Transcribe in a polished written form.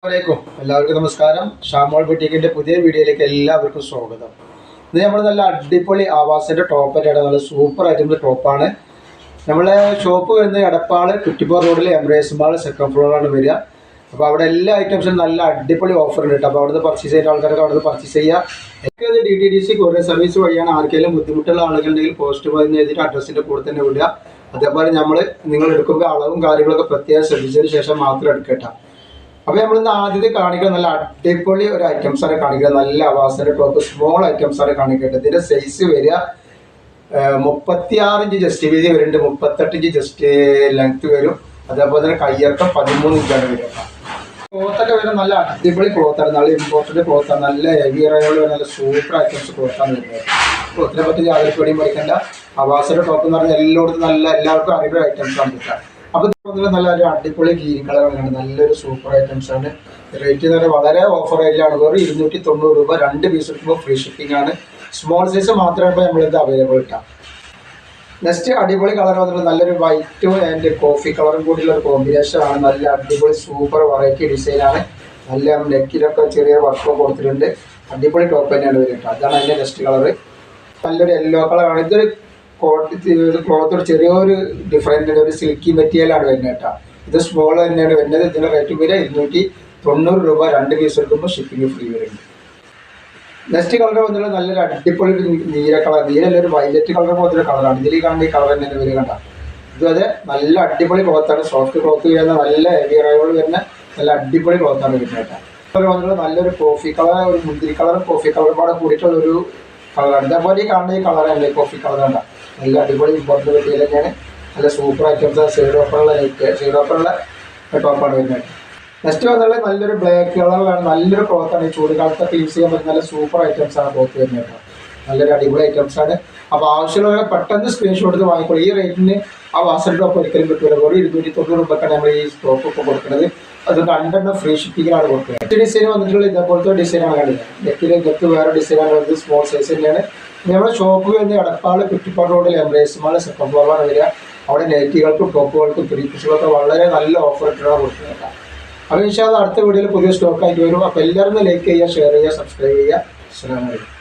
അസ്സലാമലൈക്കും എല്ലാവർക്കും നമസ്കാരം. ഷാമോൾ ബുട്ടീക്കിന്റെ പുതിയ വീഡിയോയിലേക്ക് എല്ലാവർക്കും സ്വാഗതം. ഇത് നമ്മൾ നല്ല അടിപൊളി ആവാസിന്റെ ടോപ്പായിട്ടാണ്, നല്ല സൂപ്പർ ആയിട്ടുള്ള ടോപ്പാണ്. നമ്മളെ ഷോപ്പ് വരുന്നത് എടപ്പാള് കുറ്റിപ്പുറ റോഡിൽ എംബ്രേസ് മാൾ സെക്കൻഡ് ഫ്ലോറിലാണ് വരിക. അപ്പോൾ അവിടെ എല്ലാ ഐറ്റംസിനും നല്ല അടിപൊളി ഓഫർ ഉണ്ട് കേട്ടോ. അപ്പോൾ അവിടുന്ന് പർച്ചേസ് ചെയ്യുന്ന ആൾക്കാർക്ക് അവിടുന്ന് പർച്ചേസ് ചെയ്യുക. എനിക്കത് DTDC കൊറിയർ സർവീസ് വഴിയാണ്. ആർക്കെങ്കിലും ബുദ്ധിമുട്ടുള്ള ആളുകളുണ്ടെങ്കിൽ പോസ്റ്റ് പോയിന്ന് എഴുതിയിട്ട് അഡ്രസ്സിൻ്റെ കൂടെ തന്നെ വിടുക. അതേപോലെ നിങ്ങൾ എടുക്കുമ്പോൾ അളവും കാര്യങ്ങളൊക്കെ പ്രത്യേകം ശ്രദ്ധിച്ചതിന് ശേഷം മാത്രം എടുക്കട്ടെ. അപ്പോൾ നമ്മളിന്ന് ആദ്യത്തെ കാണിക്കുക നല്ല അടിപൊളി ഒരു ഐറ്റംസാണ് കാണിക്കുക. നല്ല അവാസിന്റെ ടോപ്പ് സ്മോൾ ഐറ്റംസാണ് കാണിക്കട്ടെ. ഇതിന്റെ സൈസ് വരിക 36 ഇഞ്ച് ജസ്റ്റ് വീതി വരുന്നുണ്ട്, 38 ഇഞ്ച് ജസ്റ്റ് ലെങ്ത് വരും. അതേപോലെ തന്നെ കയ്യിറക്കം 13 ഇഞ്ചാണ് വരിക. ക്ലോത്തൊക്കെ വരുന്നത് നല്ല അടിപൊളി ക്ലോത്താണ്, നല്ല ഇമ്പോർട്ടൻ്റ് ക്ലോത്താണ്, നല്ല ഹെവി റയോൾ നല്ല സൂപ്പർ ഐറ്റംസ് ക്ലോത്താണ് വരുന്നത്. ക്ലോത്തിനെ പറ്റി യാതൊരു പേടിയും പഠിക്കേണ്ട. അവാസിന്റെ ടോപ്പ് എന്ന് പറഞ്ഞാൽ എല്ലാവർക്കും അറിയുന്ന ഐറ്റംസാണ് കിട്ടുക. അപ്പോൾ നല്ല ഒരു അടിപൊളി ഗ്രീൻ കളറാണ്, നല്ലൊരു സൂപ്പർ ഐറ്റംസ് ആണ്. റേറ്റ് എന്ന് പറഞ്ഞാൽ വളരെ ഓഫർ റേറ്റിലാണ്. വെറും 290 രൂപ, 2 പീസ് എടുക്കുമ്പോൾ ഫ്രീ ഷിപ്പിംഗ് ആണ്. സ്മോൾ സൈസ് മാത്രമേ ഇപ്പോൾ നമ്മളിത് അവൈലബിൾ കിട്ടാം. നെക്സ്റ്റ് അടിപൊളി കളർ വന്നിട്ട് നല്ലൊരു വൈറ്റും ആൻഡ് കോഫി കളറും കൂടിയുള്ള ഒരു കോമ്പിനേഷൻ ആണ്. നല്ല അടിപൊളി സൂപ്പർ വെറൈറ്റി ഡിസൈനാണ്. നല്ല നെക്കിലൊക്കെ ചെറിയ വർക്കൊക്കെ കൊടുത്തിട്ടുണ്ട്. അടിപൊളി ടോപ്പ് തന്നെയാണ് വരുന്നത്. അതാണ് അതിൻ്റെ നെക്സ്റ്റ് കളർ. നല്ലൊരു യെല്ലോ കളറാണ്. ഇതൊരു ക്ലോത്തോട് ചെറിയൊരു ഡിഫറെൻ്റ് ഒരു സിൽക്കി മെറ്റീരിയലാണ് വരുന്നത് കേട്ടോ. ഇത് സ്മോൾ തന്നെയാണ് വരുന്നത്. ഇതിൻ്റെ റേറ്റ് വരിക 290 രൂപ, 2 പീസ് എടുക്കുമ്പോൾ ഷിപ്പിംഗ് ഫ്രീ വരുന്നുണ്ട്. നെക്സ്റ്റ് കളർ വന്നിട്ട് നല്ലൊരു അടിപൊളി ഒരു നീല കളർ, നീലല്ല ഒരു വയലറ്റ് കളർ പോലത്തെ കളറാണ്. ഇതിൽ കാണുന്ന ഈ കളർ തന്നെയാണ് വരിക കണ്ട. ഇതുവരെ നല്ല അടിപൊളി ക്ലോത്താണ്, സോഫ്റ്റ് ക്ലോത്ത് വരുന്ന നല്ല ഹെവി റയോൾ വരുന്ന നല്ല അടിപൊളി ക്ലോത്താണ് വരുന്നത് കേട്ടോ. കളർ വന്നിട്ട് നല്ലൊരു കോഫി കളർ, ഒരു മുന്തിരി കളറും കോഫി കളറും കൂടെ കൂടിയിട്ടുള്ളൊരു കളറാണ്. ഇതേപോലെ ഈ കാണുന്ന ഈ കളറല്ലേ കോഫി കളർ കണ്ട. നല്ല അടിപൊളി ഇമ്പോർട്ടൻ്റ് മെറ്റീരിയൽ തന്നെയാണ്. നല്ല സൂപ്പർ ഐറ്റംസ്, സൈഡ് ഓപ്പറുള്ള ടോപ്പാണ് വരുന്നത്. നെക്സ്റ്റ് വന്നാൽ നല്ലൊരു ബ്ലാക്ക് കളറിലാണ്, നല്ലൊരു ക്ലോത്താണ്. ഈ ചൂടുകാലത്തൊക്കെ യൂസ് ചെയ്യാൻ പറ്റുന്ന നല്ല സൂപ്പർ ഐറ്റംസ് ആണ് ക്ലോത്ത് വരുന്നത് കേട്ടോ. നല്ലൊരു അടിപൊളി ഐറ്റംസ് ആണ്. അപ്പോൾ ആവശ്യമുള്ള പെട്ടെന്ന് സ്ക്രീൻഷോട്ട് എടുത്ത് വാങ്ങിക്കോളൂ. ഈ റേറ്റിന് ആ വാസൽ ടോപ്പ് ഒരിക്കലും കിട്ടില്ല. ഒരു 290 രൂപക്കാണ് നമ്മൾ ഈ ടോപ്പ് ഇപ്പോൾ കൊടുക്കുന്നത്. അതുകൊണ്ട് 2 ഫ്രീ ഷിപ്പിങ്ങിലാണ് കൊടുക്കുന്നത്. ഡിസൈൻ വന്നിട്ടുള്ള ഇതേപോലത്തെ ഡിസൈനാണ് കണ്ടത്. നെക്ക് വേറെ ഡിസൈനാണ് വരുന്നത്. സ്മോൾ സൈസ് തന്നെയാണ്. നമ്മുടെ ഷോപ്പ് വരുന്നത് എടപ്പാള് കുറ്റിപ്പുറ റോഡിൽ എംബ്രേസ് മാൾ സെക്കൻഡ് ഫ്ലോറിലാണ് വരിക. അവിടെ നൈറ്റികൾക്കും ടോപ്പുകൾക്കും ത്രീ പീസുകൾക്കും വളരെ നല്ല ഓഫർ ഇട്ടാണ് കൊടുക്കുന്നത്. അപ്പോൾ ഇൻഷാ അല്ലാഹ് അടുത്ത വീഡിയോയിൽ പുതിയ സ്റ്റോക്ക് ആയിട്ട് വരും. അപ്പോൾ എല്ലാവരും ലൈക്ക് ചെയ്യുക, ഷെയർ ചെയ്യുക, സബ്സ്ക്രൈബ് ചെയ്യുക. അസ്സലാമു അലൈക്കും.